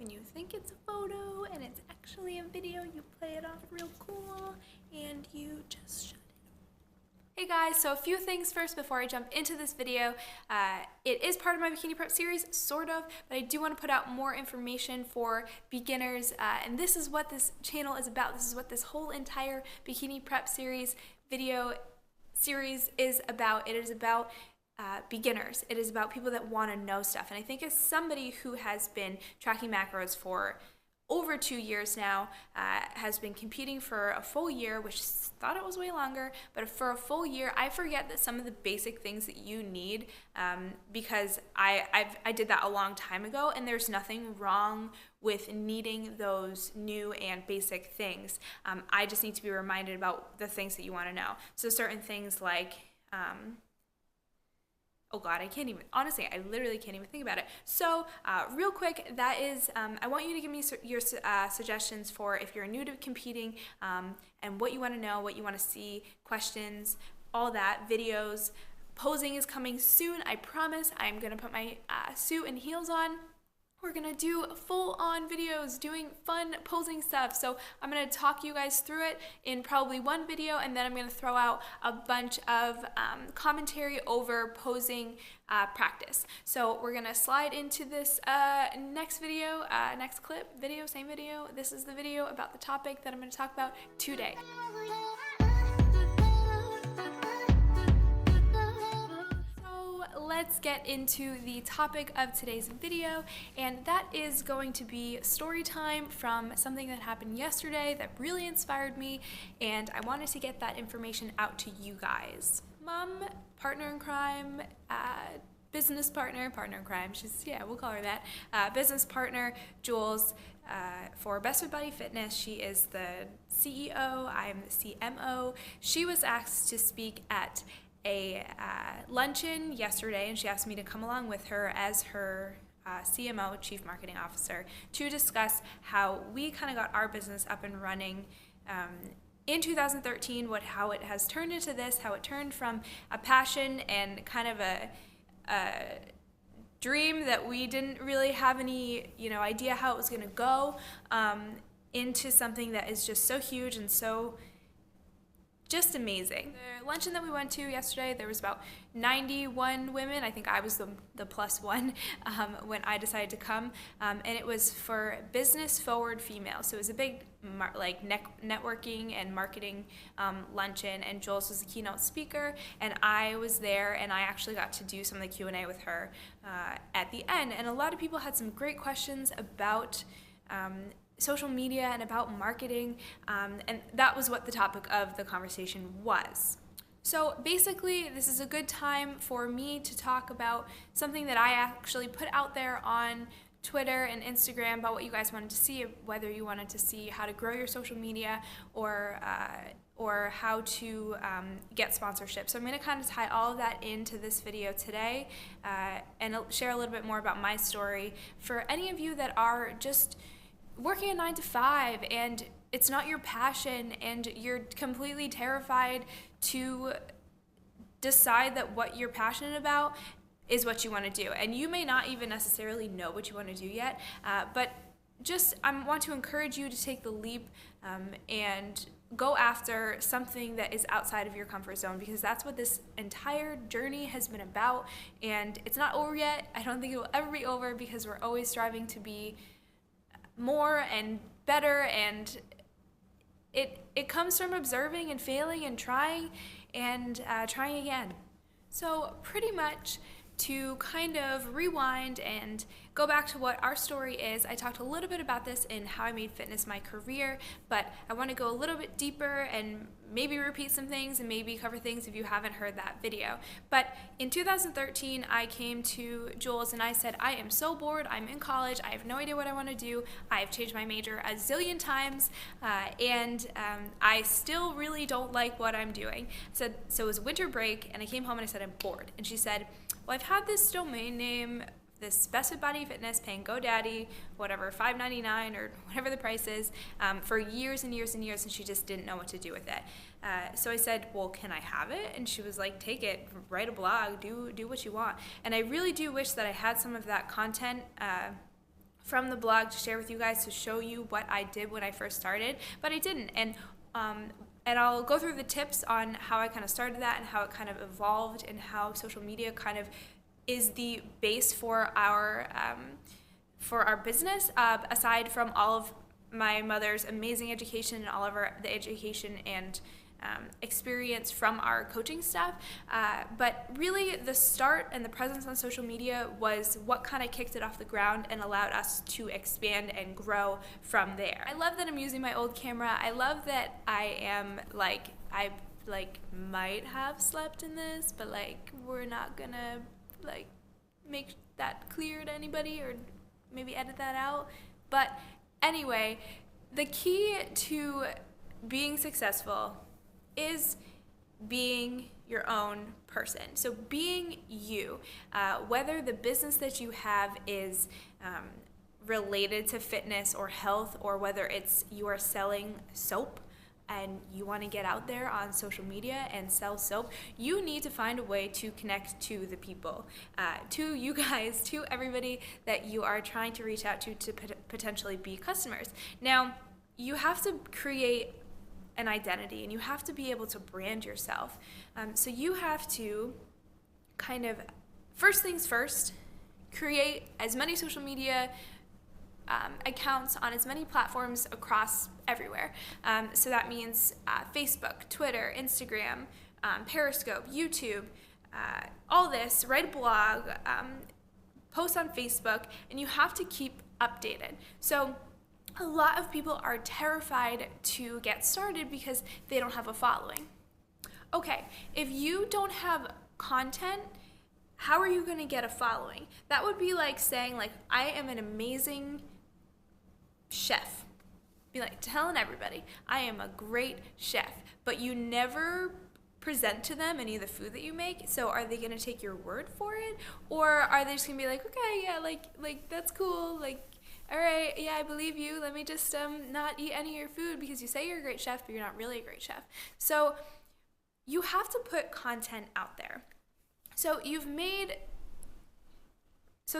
when you think it's a photo and it's actually a video, you play it off real cool and you just shut it. Hey guys, so a few things first before I jump into this video. It is part of my bikini prep series, sort of, but I do want to put out more information for beginners, and this is what this channel is about. This is what this whole entire bikini prep series video series is about. It is about beginners. It is about people that want to know stuff, and I think as somebody who has been tracking macros for over 2 years now, has been competing for a full year, which thought it was way longer, but for a full year, I forget that some of the basic things that you need, because I did that a long time ago, and there's nothing wrong with needing those new and basic things. I just need to be reminded about the things that you want to know. So certain things like, oh God, honestly, I literally can't even think about it. So real quick, that is, I want you to give me your suggestions for if you're new to competing, and what you want to know, what you want to see, questions, all that, videos. Posing is coming soon, I promise. I'm going to put my suit and heels on. We're going to do full-on videos doing fun posing stuff. So I'm going to talk you guys through it in probably one video, and then I'm going to throw out a bunch of commentary over posing practice. So we're going to slide into this next video, next clip, same video. This is the video about the topic that I'm going to talk about today. Let's get into the topic of today's video, and that is going to be story time from something that happened yesterday that really inspired me, and I wanted to get that information out to you guys. Mom, partner in crime, business partner in crime, we'll call her that, business partner, Jules, for BestFit Body Fitness. She is the CEO, I am the CMO. She was asked to speak at a luncheon yesterday, and she asked me to come along with her as her CMO, Chief Marketing Officer, to discuss how we kind of got our business up and running in 2013, how it has turned into this, how it turned from a passion and kind of a dream that we didn't really have any idea how it was going to go, into something that is just so huge and so just amazing. The luncheon that we went to yesterday, there was about 91 women. I think I was the plus one when I decided to come, and it was for business forward females. So it was a big networking and marketing luncheon, and Jules was the keynote speaker, and I was there, and I actually got to do some of the Q&A with her at the end. And a lot of people had some great questions about social media and about marketing, and that was what the topic of the conversation was. So basically, this is a good time for me to talk about something that I actually put out there on Twitter and Instagram about what you guys wanted to see, whether you wanted to see how to grow your social media or how to get sponsorship. So I'm going to kind of tie all of that into this video today, and share a little bit more about my story for any of you that are just working a 9 to 5 and it's not your passion and you're completely terrified to decide that what you're passionate about is what you want to do. And you may not even necessarily know what you want to do yet, but just I want to encourage you to take the leap and go after something that is outside of your comfort zone, because that's what this entire journey has been about. And it's not over yet. I don't think it will ever be over, because we're always striving to be more and better, and it comes from observing and failing and trying and trying again. So pretty much to kind of rewind and go back to what our story is, I talked a little bit about this in How I Made Fitness My Career, but I want to go a little bit deeper and maybe repeat some things and maybe cover things if you haven't heard that video. But in 2013, I came to Jules and I said, I am so bored, I'm in college, I have no idea what I want to do, I've changed my major a zillion times, and I still really don't like what I'm doing. So it was winter break, and I came home and I said, I'm bored. And she said, well, I've had this domain name, this BestFit Body Fitness, paying GoDaddy, whatever, $5.99 or whatever the price is, for years and years and years, and she just didn't know what to do with it. So I said, well, can I have it? And she was like, take it, write a blog, do what you want. And I really do wish that I had some of that content from the blog to share with you guys, to show you what I did when I first started, but I didn't. And I'll go through the tips on how I kind of started that and how it kind of evolved, and how social media kind of is the base for our business, aside from all of my mother's amazing education and all of the education and experience from our coaching staff. But really, the start and the presence on social media was what kind of kicked it off the ground and allowed us to expand and grow from there. I love that I'm using my old camera. I love that I might have slept in this, but we're not gonna make that clear to anybody, or maybe edit that out. But anyway, the key to being successful is being your own person. So being you, whether the business that you have is related to fitness or health, or whether it's you are selling soap and you want to get out there on social media and sell soap, you need to find a way to connect to the people, to you guys, to everybody that you are trying to reach out to potentially be customers. Now, you have to create an identity, and you have to be able to brand yourself. So you have to kind of, first things first, create as many social media accounts on as many platforms across everywhere. So that means Facebook, Twitter, Instagram, Periscope, YouTube, all this, write a blog, post on Facebook, and you have to keep updated. So a lot of people are terrified to get started because they don't have a following. Okay, if you don't have content, how are you going to get a following? That would be like saying, I am an amazing chef. Be telling everybody, I am a great chef, but you never present to them any of the food that you make. So are they going to take your word for it? Or are they just going to be okay, yeah, that's cool, all right, yeah, I believe you. Let me just not eat any of your food because you say you're a great chef, but you're not really a great chef. So you have to put content out there. So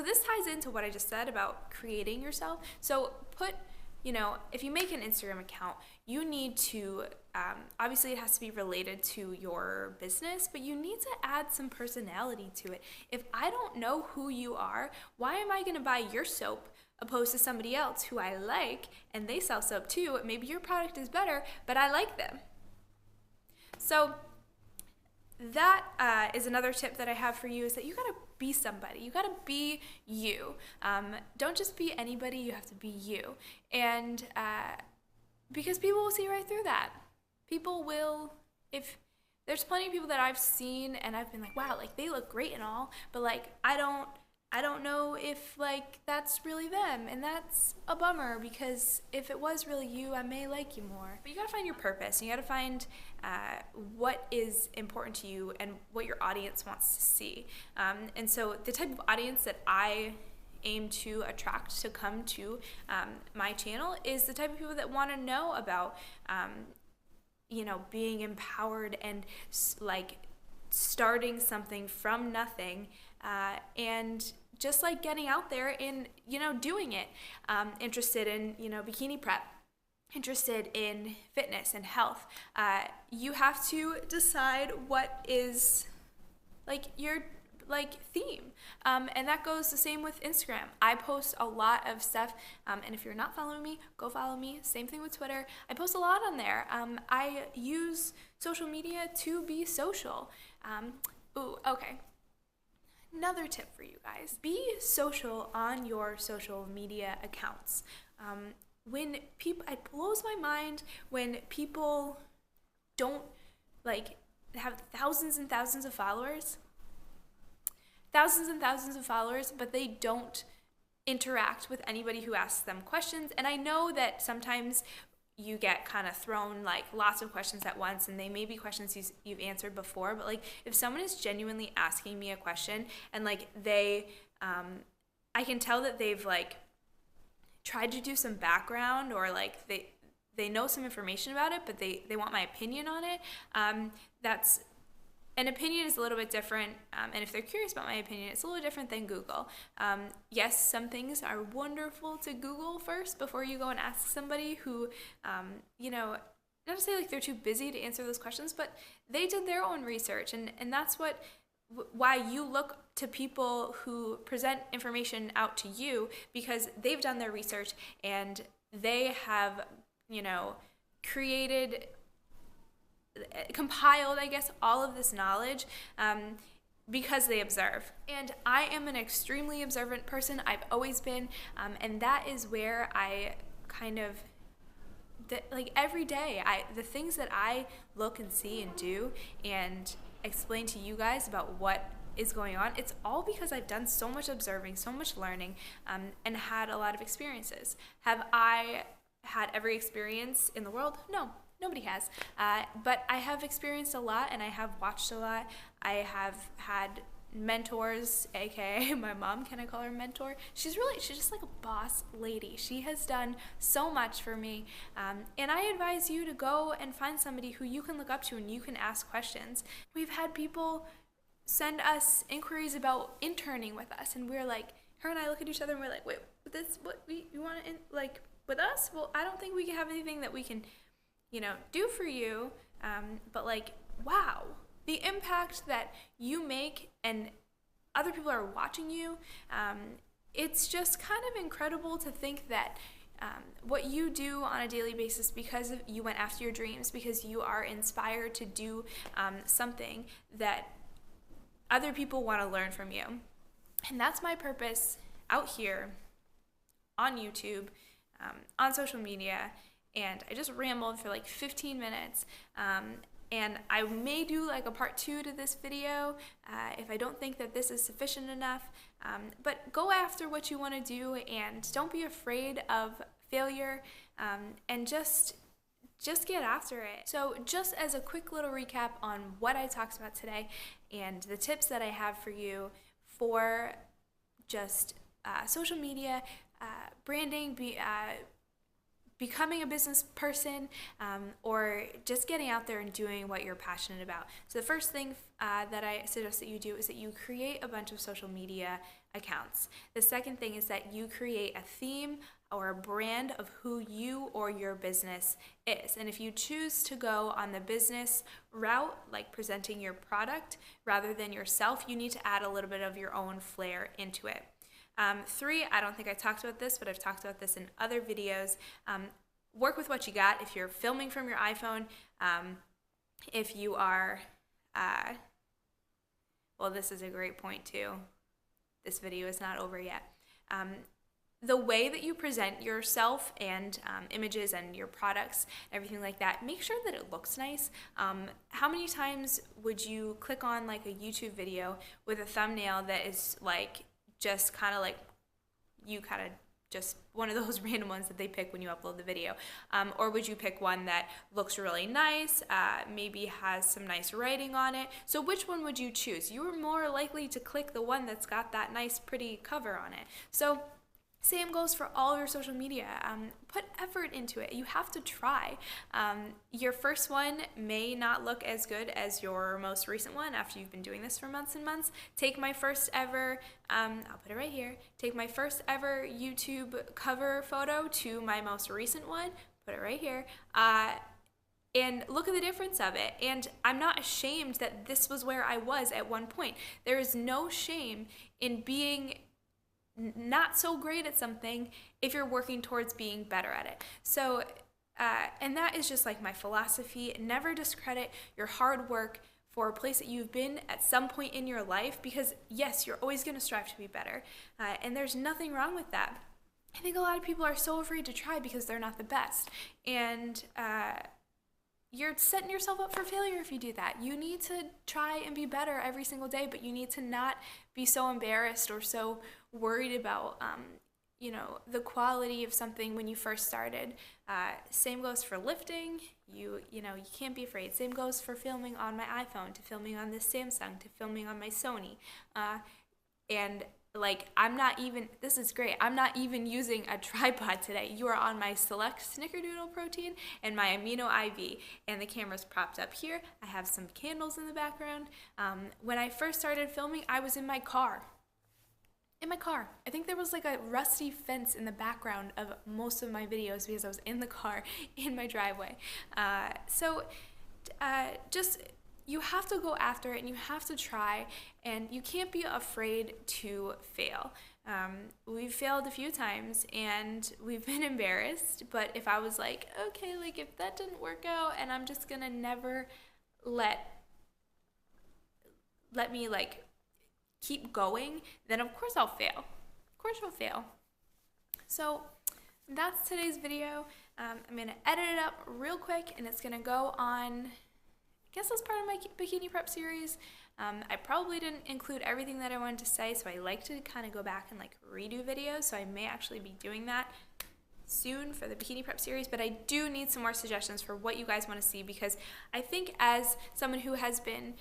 this ties into what I just said about creating yourself. So if you make an Instagram account, you need to, obviously it has to be related to your business, but you need to add some personality to it. If I don't know who you are, why am I going to buy your soap opposed to somebody else who I like, and they sell soap too? Maybe your product is better, but I like them. So that is another tip that I have for you, is that you gotta be somebody. You gotta be you. Don't just be anybody, you have to be you. And because people will see right through that. People will, if there's plenty of people that I've seen and I've been wow, they look great and all, but I don't know if that's really them, and that's a bummer, because if it was really you, I may like you more. But you gotta find your purpose, and you gotta find what is important to you and what your audience wants to see. And so the type of audience that I aim to attract to come to my channel is the type of people that want to know about being empowered and starting something from nothing, and just getting out there and doing it. Interested in bikini prep, interested in fitness and health. You have to decide what is your theme, and that goes the same with Instagram. I post a lot of stuff, and if you're not following me, go follow me. Same thing with Twitter. I post a lot on there. I use social media to be social. Okay. Another tip for you guys: be social on your social media accounts. When people, it blows my mind when people don't have thousands and thousands of followers, but they don't interact with anybody who asks them questions. And I know that sometimes you get kind of thrown lots of questions at once, and they may be questions you've answered before, but if someone is genuinely asking me a question and they I can tell that they've tried to do some background, or they know some information about it, but they want my opinion on it, an opinion is a little bit different, and if they're curious about my opinion, it's a little different than Google. Yes, some things are wonderful to Google first before you go and ask somebody who, not to say like they're too busy to answer those questions, but they did their own research, and that's why you look to people who present information out to you, because they've done their research and they have, compiled, I guess, all of this knowledge because they observe. And I am an extremely observant person. I've always been, and that is where I kind of, every day, the things that I look and see and do and explain to you guys about what is going on, it's all because I've done so much observing, so much learning, and had a lot of experiences. Have I had every experience in the world? No. Nobody has, but I have experienced a lot, and I have watched a lot. I have had mentors, aka my mom. Can I call her a mentor? She's just like a boss lady. She has done so much for me, and I advise you to go and find somebody who you can look up to and you can ask questions. We've had people send us inquiries about interning with us, and we're like, her and I look at each other and we're like, wait, you want to with us? Well, I don't think we can have anything that we can do for you, but wow, the impact that you make and other people are watching you, it's just kind of incredible to think that what you do on a daily basis, because you went after your dreams, because you are inspired to do something that other people want to learn from you. And that's my purpose out here on YouTube, on social media. And I just rambled for 15 minutes, and I may do a part 2 to this video if I don't think that this is sufficient enough, but go after what you want to do, and don't be afraid of failure, and just get after it. So just as a quick little recap on what I talked about today and the tips that I have for you for just social media, branding, becoming a business person, or just getting out there and doing what you're passionate about. So the first thing that I suggest that you do is that you create a bunch of social media accounts. The second thing is that you create a theme or a brand of who you or your business is. And if you choose to go on the business route, like presenting your product rather than yourself, you need to add a little bit of your own flair into it. 3, I don't think I talked about this, but I've talked about this in other videos. Work with what you got. If you're filming from your iPhone, if you are, well, this is a great point too. This video is not over yet. The way that you present yourself and images and your products, everything like that, make sure that it looks nice. How many times would you click on a YouTube video with a thumbnail that is just kind of just one of those random ones that they pick when you upload the video? Or would you pick one that looks really nice, maybe has some nice writing on it? So which one would you choose? You are more likely to click the one that's got that nice, pretty cover on it. So same goes for all of your social media. Put effort into it. You have to try. Your first one may not look as good as your most recent one after you've been doing this for months and months. Take my first ever, I'll put it right here, take my first ever YouTube cover photo to my most recent one, put it right here, and look at the difference of it. And I'm not ashamed that this was where I was at one point. There is no shame in being not so great at something if you're working towards being better at it. So, and that is just my philosophy. Never discredit your hard work for a place that you've been at some point in your life, because yes, you're always going to strive to be better. And there's nothing wrong with that. I think a lot of people are so afraid to try because they're not the best. And you're setting yourself up for failure if you do that. You need to try and be better every single day, but you need to not be so embarrassed or so worried about, the quality of something when you first started. Same goes for lifting. You can't be afraid. Same goes for filming on my iPhone, to filming on this Samsung, to filming on my Sony. And Like, this is great, I'm not even using a tripod today. You are on my select snickerdoodle protein and my amino IV, and the camera's propped up here. I have some candles in the background. When I first started filming, I was in my car. I think there was like a rusty fence in the background of most of my videos because I was in the car in my driveway. Just, you have to go after it, and you have to try, and you can't be afraid to fail. We've failed a few times and we've been embarrassed, but if I was like, okay, like if that didn't work out and I'm just gonna never let me like keep going, then of course I'll fail. Of course I'll fail. So that's today's video. I'm gonna edit it up real quick, and it's gonna go on, I guess, as part of my bikini prep series. I probably didn't include everything that I wanted to say, so I like to kind of go back and like redo videos, so I may actually be doing that soon for the bikini prep series, but I do need some more suggestions for what you guys want to see, because I think as someone who has been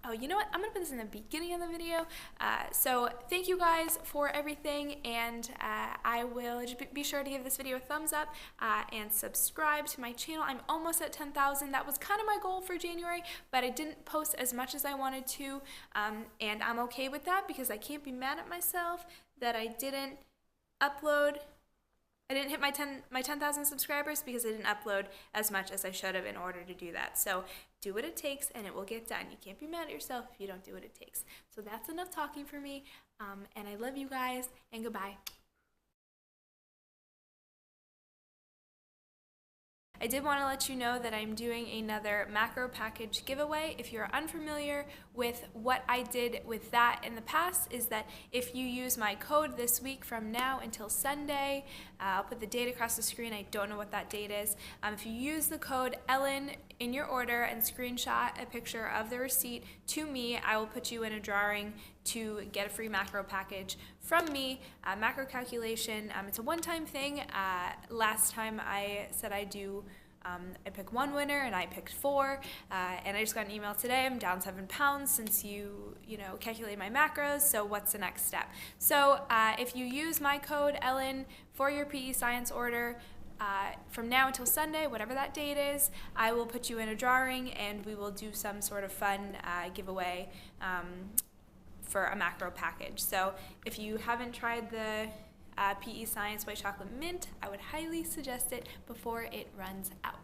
oh, you know what? I'm going to put this in the beginning of the video. So thank you guys for everything, and I will just be sure to give this video a thumbs up and subscribe to my channel. I'm almost at 10,000. That was kind of my goal for January, but I didn't post as much as I wanted to, and I'm okay with that because I can't be mad at myself that I didn't upload. I didn't hit my 10,000 subscribers because I didn't upload as much as I should have in order to do that. So do what it takes and it will get done. You can't be mad at yourself if you don't do what it takes. So that's enough talking for me, and I love you guys, and goodbye. I did want to let you know that I'm doing another macro package giveaway. If you're unfamiliar with what I did with that in the past, is that if you use my code this week from now until Sunday, I'll put the date across the screen. I don't know what that date is. If you use the code Ellen in your order and screenshot a picture of the receipt to me, I will put you in a drawing to get a free macro package from me. Macro calculation, it's a one-time thing. Last time I said I do, I pick one winner and I picked 4, and I just got an email today. I'm down 7 pounds since you calculate my macros, so what's the next step? So if you use my code Ellen for your PE Science order, from now until Sunday, whatever that date is, I will put you in a drawing and we will do some sort of fun giveaway for a macro package. So if you haven't tried the PE Science White Chocolate Mint, I would highly suggest it before it runs out.